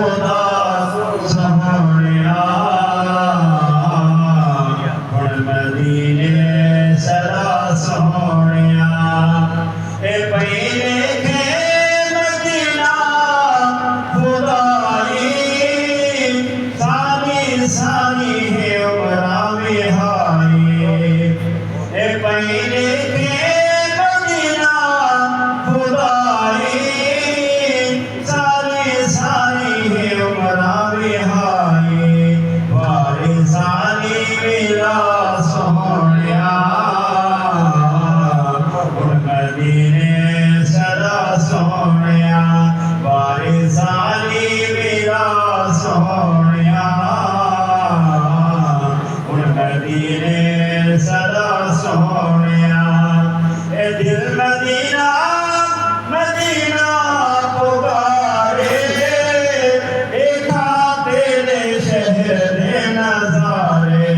खुदा सोहणिया हुण मदीने सदा सोहणिया ए पईने के मदीना खुदाई सारी सारी है उमरा विहाई ए पईने के मदीना खुदाई सारी सारी है उमरा विहाई वारिसानी मेरा सोहणिया हुण मदीने सदा सोहणिया वारिसानी मेरा सोहणिया हुण मदीने सदा सोहणिया ए दिल मदीना मदीना पुकारे देखा तेरे शहर दे नजारे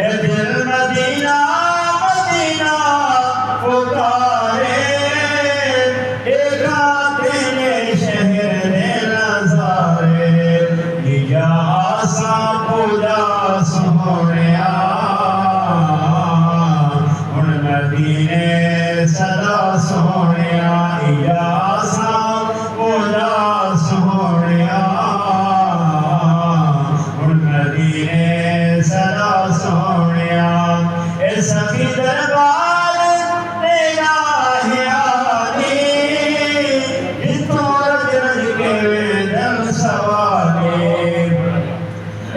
ए दिल मदीना मदीना पुकारे देखा तेरे शहर दे नजारे या आसा खुदा सोहणिया हुण मदीने सदा सोहणिया या आसा खुदा सोहणिया हुण मदीने सदा सोहणिया ए सखी दरबार तेरा है आली जितों रज रज के दम सवाले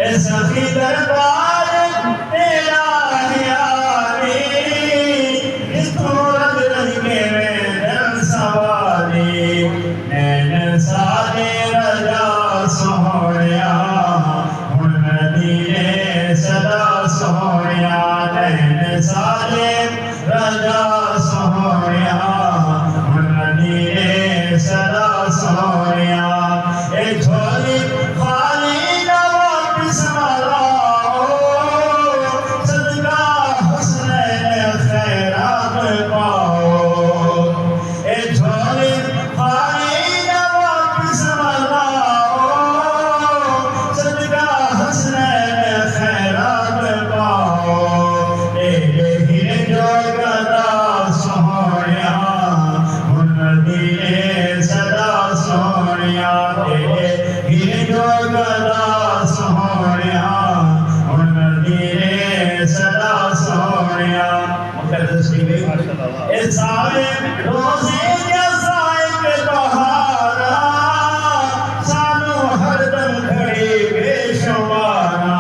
ए सखी दरबार तेरा है आली जितों रज रज के दम सवाले नैन सारे रजा सोहणिया हुण मदीने सदा सोहणिया नैन सारे रजा सोहणिया हुण मदीने सदा सोहणिया ए झोली खाली न वापिस मलाओ सदका हुस्नैन खैरात पाओ ए झोली खाली न वापिस मलाओ सदका हुस्नैन खैरात पाओ ए हिर जो गदा सोहणिया हुण मदीने सदा सोहणिया हिर जो गदा सोहणिया हुण मदीने सदा सोहणिया मुक़द्दस की ए सारे रोज़े या साहिब बहारा सानू हरदम खड़ी बेशुमारा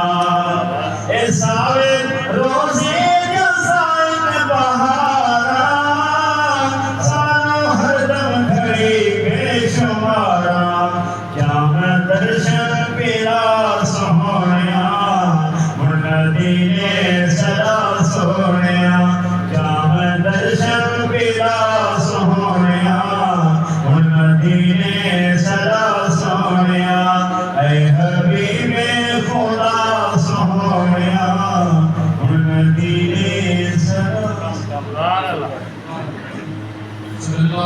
ए सारे रोज़े या साहिब बहारा सानू हरदम खड़ी बेशुमारा क्या मैं दर्शन पेरा सोहणिया हुण मदीने सदा सोहणिया